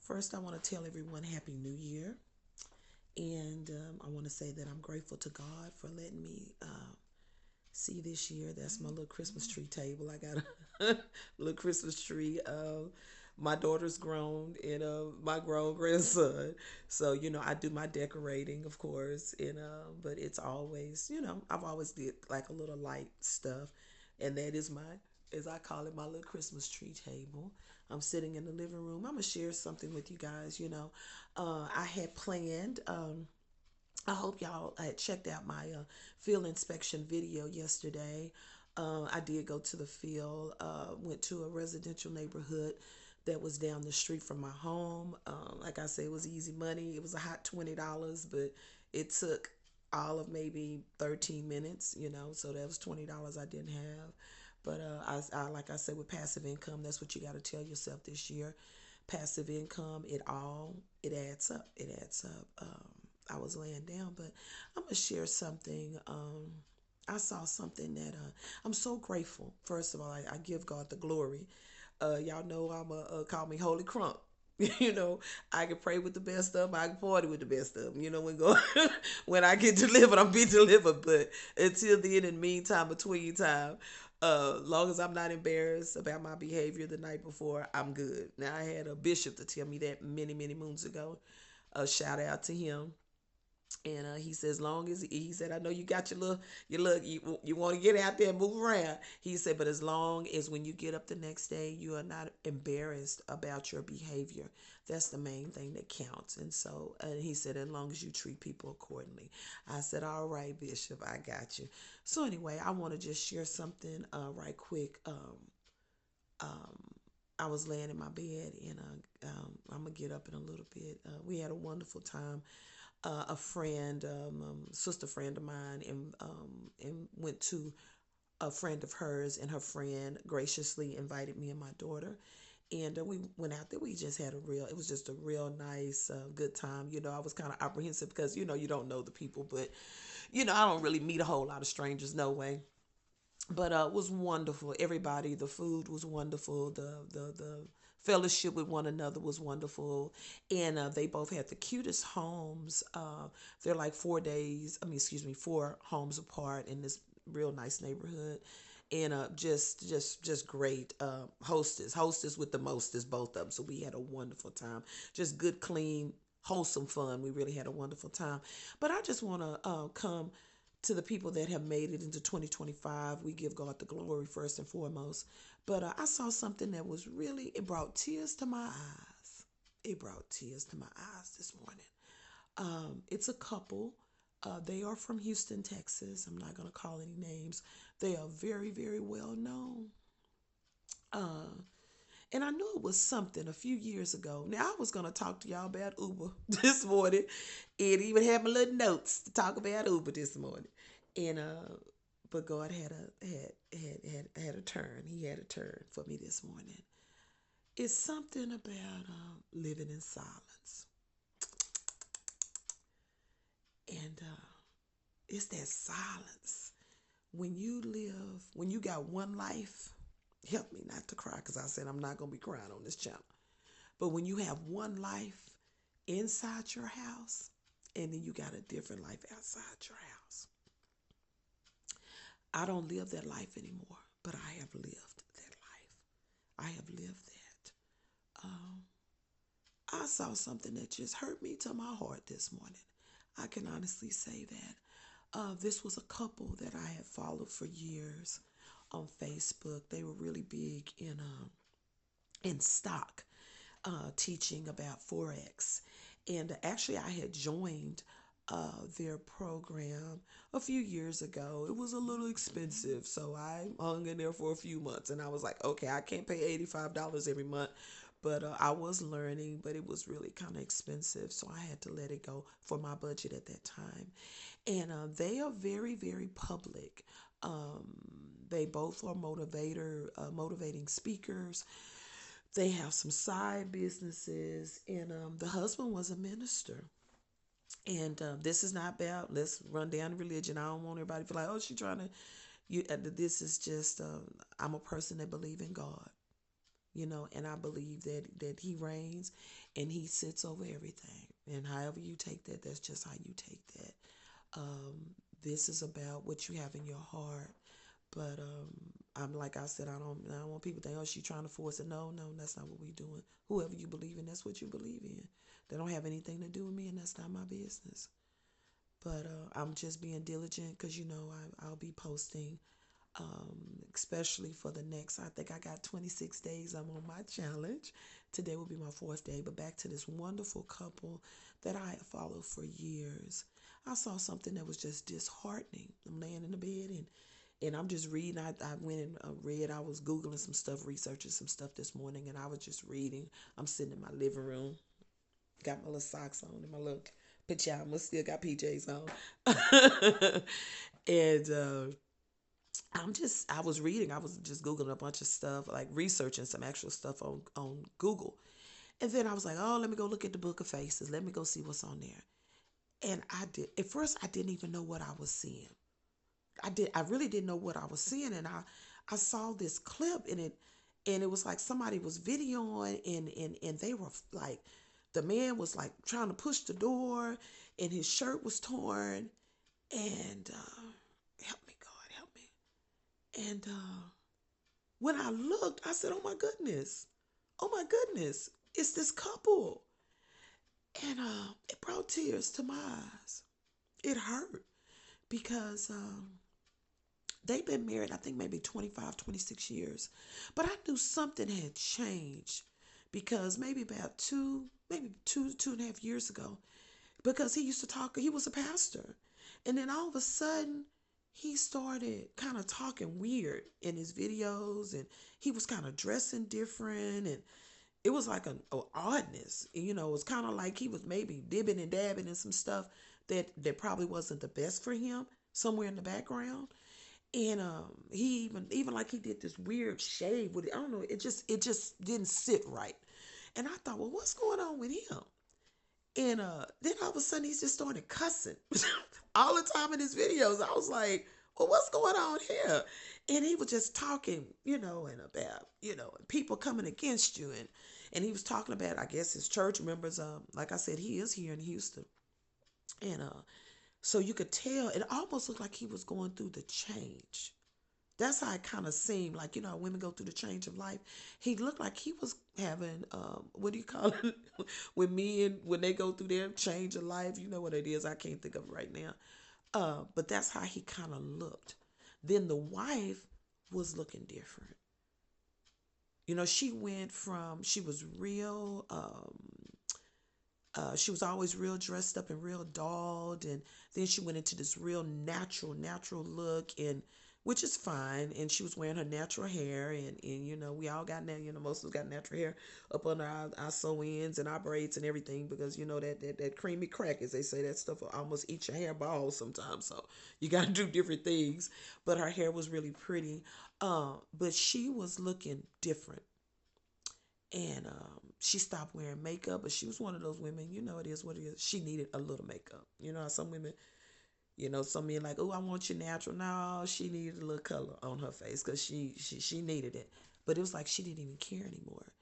First, I want to tell everyone Happy New Year. And I want to say that I'm grateful to God for letting me see this year. That's my little Christmas tree table. I got a little Christmas tree. My daughter's grown and my grown grandson. So, I do my decorating, of course. But it's always, I've always did like a little light stuff. And that is as I call it, my little Christmas tree table. I'm sitting in the living room. I'm going to share something with you guys. I had planned. I hope y'all had checked out my field inspection video yesterday. I did go to the field, went to a residential neighborhood that was down the street from my home. Like I said, it was easy money. It was a hot $20, but it took all of maybe 13 minutes, so that was $20 I didn't have. But like I said, with passive income, that's what you got to tell yourself this year. Passive income, it adds up. It adds up. I was laying down, but I'm gonna share something. I saw something that I'm so grateful. First of all, I give God the glory. Y'all know I'm a call me Holy Crump. you know, I can pray with the best of them. I can party with the best of them. When go when I get delivered, I'm be delivered. But until then, in the meantime, between time, long as I'm not embarrassed about my behavior the night before, I'm good. Now I had a bishop to tell me that many moons ago. A shout out to him. And he said, as long as he said, I know you got you want to get out there and move around. He said, but as long as when you get up the next day, you are not embarrassed about your behavior, that's the main thing that counts. And so, he said, as long as you treat people accordingly. I said, all right, Bishop, I got you. So anyway, I want to just share something right quick. Um, I was laying in my bed, and I'm gonna get up in a little bit. We had a wonderful time. A friend, sister friend of mine, and went to a friend of hers, and her friend graciously invited me and my daughter. And we went out there. We just had it was just a real nice, good time. I was kind of apprehensive because, you don't know the people, but, I don't really meet a whole lot of strangers, no way. But it was wonderful. Everybody, the food was wonderful. The fellowship with one another was wonderful, and they both had the cutest homes. They're like 4 days. I mean, excuse me, 4 homes apart in this real nice neighborhood, and just great. Hostess with the mostest, both of them. So we had a wonderful time. Just good, clean, wholesome fun. We really had a wonderful time. But I just want to come to the people that have made it into 2025. We give God the glory first and foremost. But I saw something that was really, it brought tears to my eyes. It brought tears to my eyes this morning. It's a couple. They are from Houston, Texas. I'm not going to call any names. They are very well known. Uh, and I knew it was something a few years ago. Now, I was going to talk to y'all about Uber this morning, and even had my little notes to talk about Uber this morning. And but God had a turn. He had a turn for me this morning. It's something about living in silence, and it's that silence when you got one life. Help me not to cry, because I said I'm not gonna be crying on this channel. But when you have one life inside your house, and then you got a different life outside your house. I don't live that life anymore, but I have lived that life. I have lived that. Um, I saw something that just hurt me to my heart this morning. I can honestly say that. This was a couple that I had followed for years on Facebook. They were really big in stock, teaching about forex, and actually I had joined their program a few years ago. It was a little expensive, so I hung in there for a few months, and I was like, okay, I can't pay $85 every month. But I was learning, but it was really kind of expensive, so I had to let it go for my budget at that time. And they are very public. Um, they both are motivating speakers. They have some side businesses, and the husband was a minister. And this is not about, let's run down religion. I don't want everybody to feel like, oh, she's trying to. This is just, I'm a person that believe in God. and I believe that he reigns and he sits over everything. And however you take that, that's just how you take that. This is about what you have in your heart. But I'm like I said, I don't want people to think, oh, she trying to force it. No, that's not what we doing. Whoever you believe in, that's what you believe in. They don't have anything to do with me, and that's not my business. But I'm just being diligent because I'll be posting, especially for the next. I think I got 26 days. I'm on my challenge. Today will be my fourth day. But back to this wonderful couple that I have followed for years. I saw something that was just disheartening. I'm laying in the bed and I'm just reading. I went and read. I was Googling some stuff, researching some stuff this morning, and I was just reading. I'm sitting in my living room, got my little socks on and my little pajamas, still got PJs on. And I was reading. I was just Googling a bunch of stuff, like researching some actual stuff on Google. And then I was like, oh, let me go look at the Book of Faces. Let me go see what's on there. And at first, I didn't even know what I was seeing. I really didn't know what I was seeing, and I saw this clip in it, and it was like somebody was videoing, and they were like, the man was like trying to push the door, and his shirt was torn, and help me, God, help me, and when I looked, I said, oh my goodness, it's this couple, and it brought tears to my eyes. It hurt because they've been married, I think maybe 25, 26 years. But I knew something had changed because maybe about maybe two and a half years ago, because he used to talk, he was a pastor. And then all of a sudden, he started kind of talking weird in his videos, and he was kind of dressing different, and it was like an oddness. It was kind of like he was maybe dibbing and dabbing in some stuff that probably wasn't the best for him somewhere in the background. And he even like he did this weird shave with it. I don't know. It just didn't sit right. And I thought, well, what's going on with him? And then all of a sudden, he's just started cussing all the time in his videos. I was like, well, what's going on here? And he was just talking, and about, people coming against you. And he was talking about, I guess, his church members. Like I said, he is here in Houston. And so you could tell, it almost looked like he was going through the change. That's how it kind of seemed like, women go through the change of life. He looked like he was having, what do you call it? when they go through their change of life, you know what it is. I can't think of it right now. But that's how he kind of looked. Then the wife was looking different. She was real, she was always real dressed up and real dolled, and then she went into this real natural look, and which is fine. And she was wearing her natural hair, and we all got most of us got natural hair up under our sew ins and our braids and everything, because that creamy crack, as they say, that stuff will almost eat your hair balls sometimes. So you got to do different things. But her hair was really pretty, but she was looking different. And she stopped wearing makeup, but she was one of those women, it is what it is. She needed a little makeup. How some women, some men like, oh, I want you natural. No, she needed a little color on her face because she needed it. But it was like she didn't even care anymore.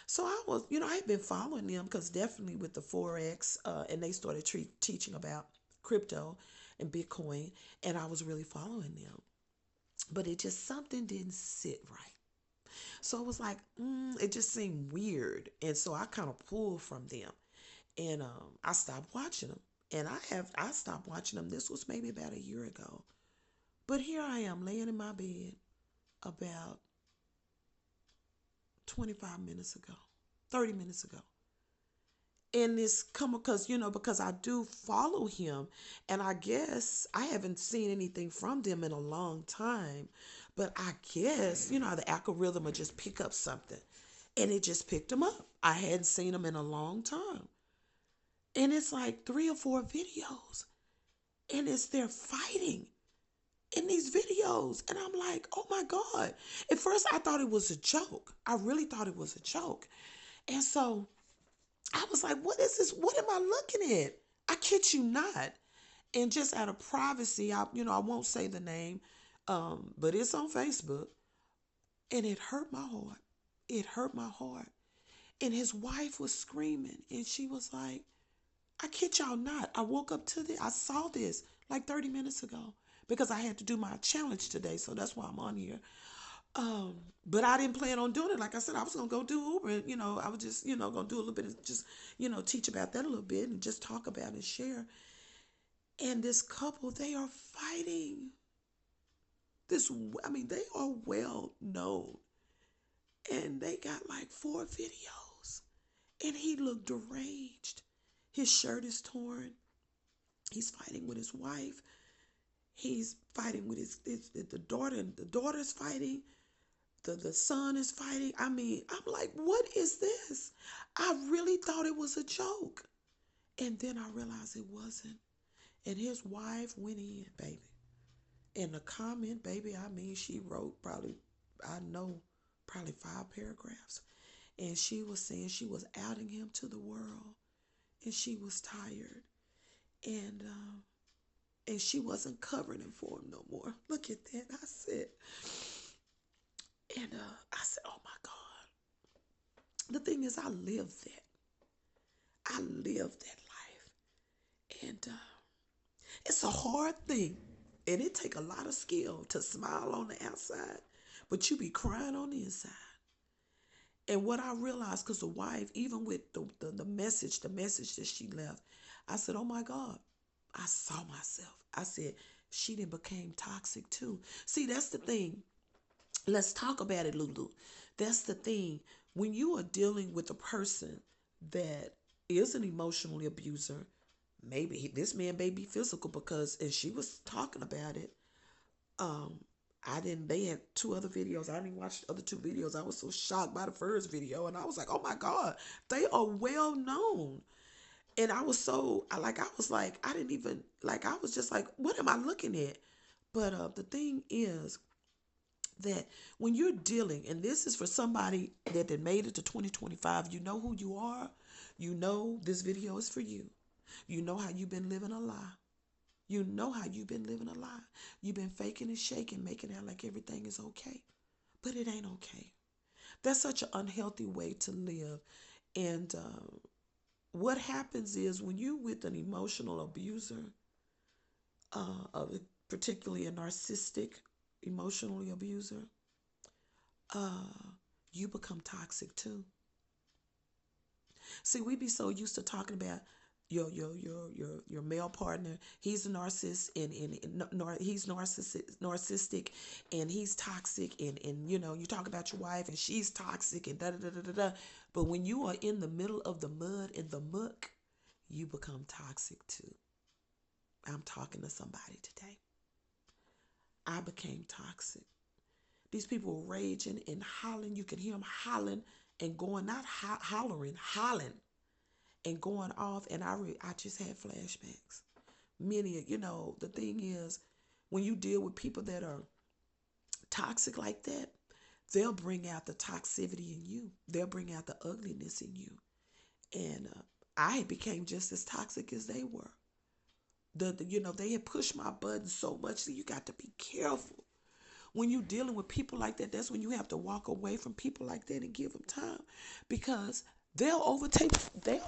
So I was, I had been following them because definitely with the Forex, and they started teaching about crypto and Bitcoin, and I was really following them. But something didn't sit right. So it was like, it just seemed weird. And so I kind of pulled from them. And I stopped watching them. And I stopped watching them. This was maybe about a year ago. But here I am laying in my bed about 25 minutes ago, 30 minutes ago. And this because I do follow him, and I guess I haven't seen anything from them in a long time, but I guess, the algorithm will just pick up something, and it just picked them up. I hadn't seen them in a long time. And it's like 3 or 4 videos, and it's they're fighting in these videos. And I'm like, oh my God. At first I thought it was a joke. I really thought it was a joke. And so I was like, what is this? What am I looking at? I kid you not. And just out of privacy, I won't say the name, but it's on Facebook. And it hurt my heart. it hurt my heart. And his wife was screaming, and she was like, I kid y'all not. I woke up to this. I saw this like 30 minutes ago because I had to do my challenge today. So that's why I'm on here. But I didn't plan on doing it. Like I said, I was gonna go do Uber. I was just, gonna do a little bit of just, teach about that a little bit and just talk about and share. And this couple, they are fighting. They are well known, and they got like 4 videos, and he looked deranged. His shirt is torn. He's fighting with his wife. He's fighting with the daughter, and the daughter's fighting. The son is fighting. I'm like, what is this? I really thought it was a joke. And then I realized it wasn't. And his wife went in, baby. In the comment, baby, she wrote probably 5 paragraphs. And she was saying she was outing him to the world. And she was tired. And she wasn't covering him for him no more. Look at that. I said, oh my God. The thing is, I lived that. I lived that life. And it's a hard thing. And it take a lot of skill to smile on the outside, but you be crying on the inside. And what I realized, because the wife, even with the message that she left, I said, oh my God, I saw myself. I said, she then became toxic too. See, that's the thing. Let's talk about it, Lulu. That's the thing. When you are dealing with a person that is an emotionally abuser, maybe this man may be physical, because, and she was talking about it. They had 2 other videos. I didn't watch the other 2 videos. I was so shocked by the first video. And I was like, oh my God, they are well known. And I was just like, what am I looking at? But the thing is that when you're dealing, and this is for somebody that made it to 2025, you know who you are. You know this video is for you. You know how you've been living a lie. You know how you've been living a lie. You've been faking and shaking, making out like everything is okay. But it ain't okay. That's such an unhealthy way to live. And what happens is, when you with an emotional abuser, particularly a narcissistic emotionally abuser, you become toxic too. See, we be so used to talking about your male partner. He's a narcissist, and he's narcissistic, and he's toxic, and you talk about your wife and she's toxic, and da da da da da. But when you are in the middle of the mud and the muck, you become toxic too. I'm talking to somebody today. I became toxic. These people were raging and hollering. You can hear them hollering and going, not hollering, hollering and going off. And I just had flashbacks. The thing is, when you deal with people that are toxic like that, they'll bring out the toxicity in you. They'll bring out the ugliness in you. And I became just as toxic as they were. They had pushed my buttons so much, so you got to be careful. When you're dealing with people like that, that's when you have to walk away from people like that and give them time, because they'll overtake. The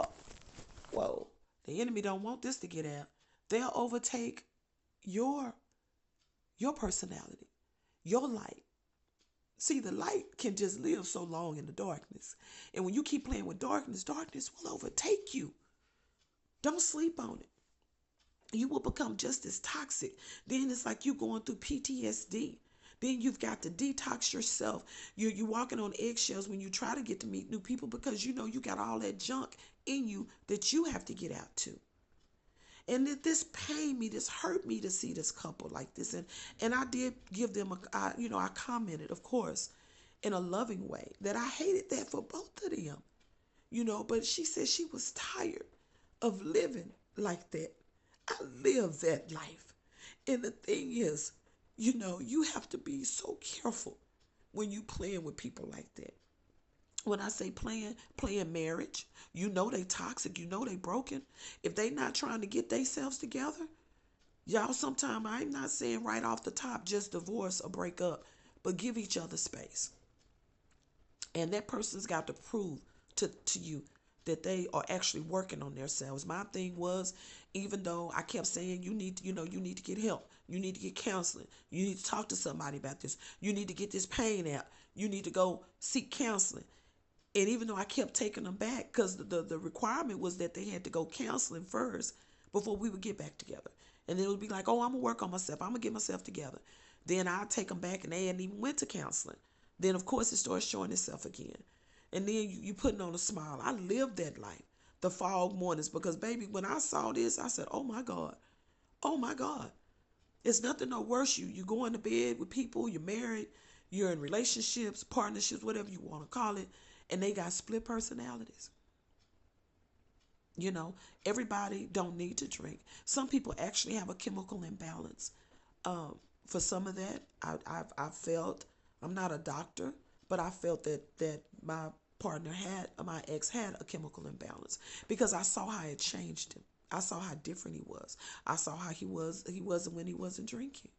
enemy don't want this to get out. They'll overtake your personality, your light. See, the light can just live so long in the darkness. And when you keep playing with darkness, darkness will overtake you. Don't sleep on it. You will become just as toxic. Then it's like you going through PTSD. Then you've got to detox yourself. You're walking on eggshells when you try to get to meet new people, because you got all that junk in you that you have to get out to. And this pained me, this hurt me to see this couple like this. And I did give them I commented, of course, in a loving way, that I hated that for both of them. But she said she was tired of living like that. I live that life. And the thing is, you have to be so careful when you playing with people like that. When I say playing marriage, they toxic, they broken. If they not trying to get themselves together, y'all, sometime, I'm not saying right off the top, just divorce or break up, but give each other space. And that person's got to prove to you that they are actually working on themselves. My thing was, even though I kept saying you need to get help, you need to get counseling, you need to talk to somebody about this, you need to get this pain out, you need to go seek counseling. And even though I kept taking them back, because the requirement was that they had to go counseling first before we would get back together. And then it would be like, oh, I'm going to work on myself. I'm going to get myself together. Then I'd take them back and they hadn't even went to counseling. Then, of course, it starts showing itself again. And then you putting on a smile. I lived that life, the fog mornings, because, baby, when I saw this, I said, oh, my God. Oh, my God. It's nothing no worse. You going to bed with people, you're married, you're in relationships, partnerships, whatever you want to call it, and they got split personalities. You know, everybody don't need to drink. Some people actually have a chemical imbalance. For some of that, I felt, I'm not a doctor, but I felt that my partner had, my ex had a chemical imbalance because I saw how it changed him. I saw how different he was. I saw how he wasn't when he wasn't drinking.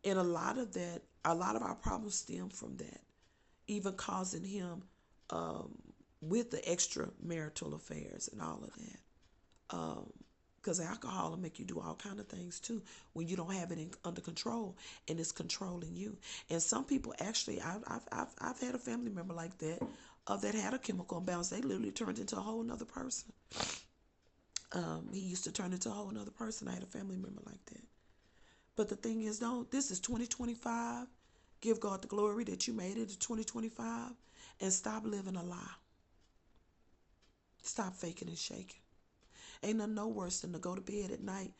And a lot of our problems stem from that, even causing him um, with the extramarital affairs and all of that. Because alcohol will make you do all kind of things too when you don't have it under control and it's controlling you. And some people actually, I've had a family member like that that had a chemical imbalance. They literally turned into a whole nother person. He used to turn into a whole nother person. I had a family member like that. But the thing is, don't, this is 2025. Give God the glory that you made it to 2025 and stop living a lie. Stop faking and shaking. Ain't nothing no worse than to go to bed at night.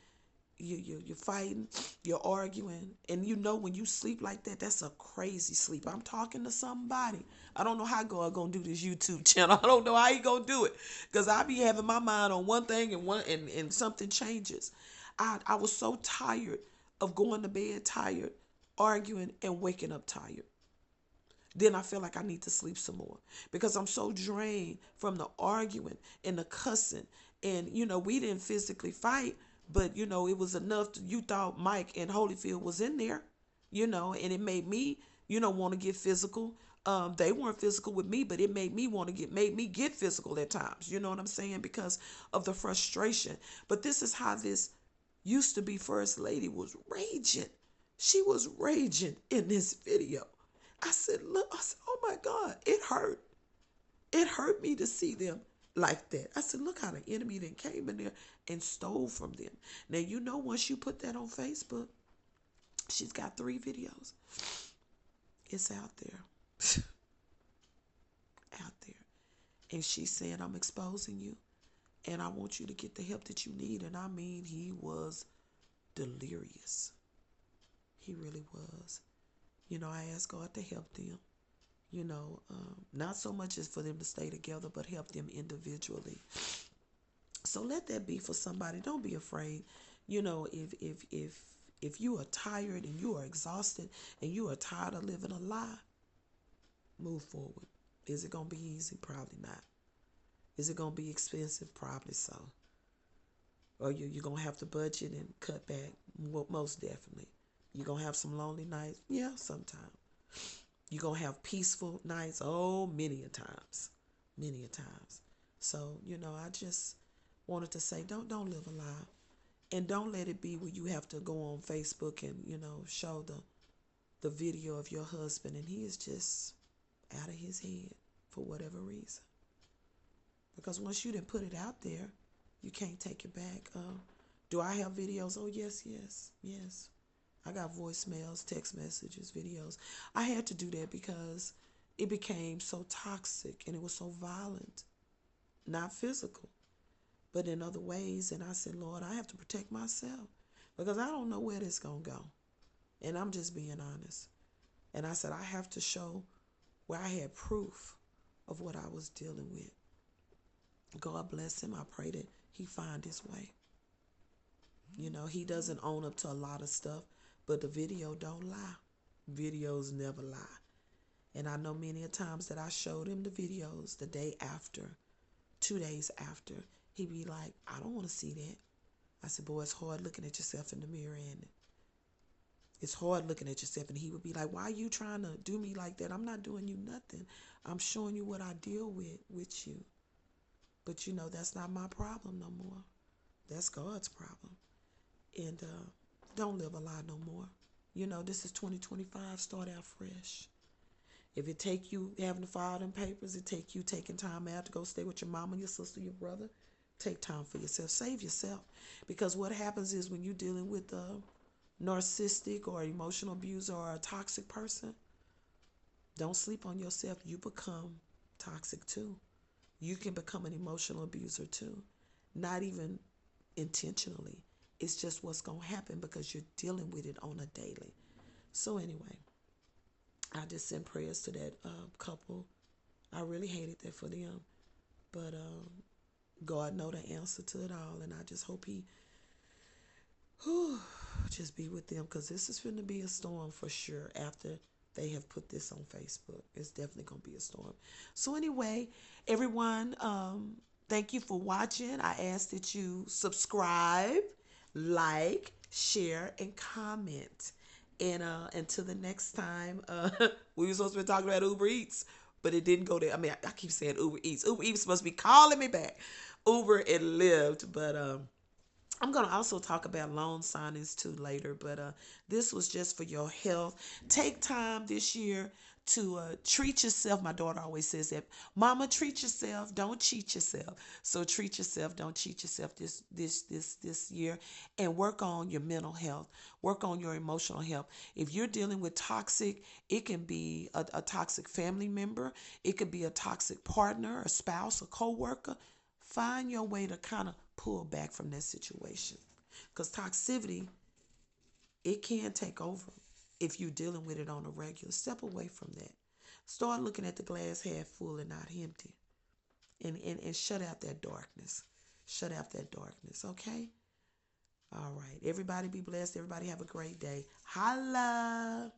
You're fighting, you're arguing, and you know when you sleep like that, that's a crazy sleep. I'm talking to somebody. I don't know how God gonna do this YouTube channel. I don't know how he gonna do it, because I be having my mind on one thing and something changes. I was so tired of going to bed tired, arguing, and waking up tired. Then I feel like I need to sleep some more because I'm so drained from the arguing and the cussing. And, we didn't physically fight, but, it was enough you thought Mike and Holyfield was in there, and it made me, want to get physical. They weren't physical with me, but it made me get physical at times. You know what I'm saying? Because of the frustration. But this is how this used to be First Lady was raging. She was raging in this video. I said, look, I said, oh my God, it hurt. It hurt me to see them like that. I said, look how the enemy then came in there and stole from them. Now, once you put that on Facebook, she's got 3 videos. It's out there. Out there. And she's saying, I'm exposing you. And I want you to get the help that you need. And I mean, he was delirious. He really was. I asked God to help them. Not so much as for them to stay together, but help them individually. So let that be for somebody. Don't be afraid. If you are tired and you are exhausted and you are tired of living a lie, move forward. Is it gonna be easy? Probably not. Is it gonna be expensive? Probably so. Or you're gonna have to budget and cut back. Most definitely. You're gonna have some lonely nights. Yeah, sometimes. You're going to have peaceful nights. Oh, many a times. Many a times. So, I just wanted to say, don't live a lie. And don't let it be where you have to go on Facebook and, show the video of your husband and he is just out of his head for whatever reason. Because once you didn't put it out there, you can't take it back. Do I have videos? Oh, yes. I got voicemails, text messages, videos. I had to do that because it became so toxic and it was so violent. Not physical, but in other ways. And I said, Lord, I have to protect myself because I don't know where this is going to go. And I'm just being honest. And I said, I have to show where I had proof of what I was dealing with. God bless him. I pray that he find his way. He doesn't own up to a lot of stuff. But the video don't lie. Videos never lie. And I know many a times that I showed him the videos the day after, 2 days after. He'd be like, I don't want to see that. I said, boy, it's hard looking at yourself in the mirror, ain't it? It's hard looking at yourself, and he would be like, why are you trying to do me like that? I'm not doing you nothing. I'm showing you what I deal with you. But that's not my problem no more. That's God's problem. And don't live a lie no more. This is 2025. Start out fresh. If it take you having to file them papers, it take you taking time out to go stay with your mama, your sister, your brother. Take time for yourself. Save yourself. Because what happens is when you're dealing with a narcissistic or emotional abuser or a toxic person, don't sleep on yourself. You become toxic too. You can become an emotional abuser too. Not even intentionally. It's just what's going to happen because you're dealing with it on a daily. So anyway, I just send prayers to that couple. I really hated that for them. But God know the answer to it all. And I just hope he just be with them, because this is going to be a storm for sure after they have put this on Facebook. It's definitely going to be a storm. So anyway, everyone, thank you for watching. I ask that you subscribe, like, share, and comment. And until the next time, we were supposed to be talking about Uber Eats, but it didn't go there. I mean, I keep saying Uber Eats. Uber Eats must be calling me back. Uber it lived, but I'm going to also talk about loan signings too later, but this was just for your health. Take time this year to treat yourself. My daughter always says that, Mama, treat yourself, don't cheat yourself. So treat yourself, don't cheat yourself this year, and work on your mental health. Work on your emotional health. If you're dealing with toxic, it can be a toxic family member. It could be a toxic partner, a spouse, a coworker. Find your way to kind of pull back from that situation, because toxicity, it can take over if you're dealing with it on a regular. Step away from that. Start looking at the glass half full and not empty, and shut out that darkness. Shut out that darkness. Okay. All right, everybody be blessed. Everybody have a great day. Holla.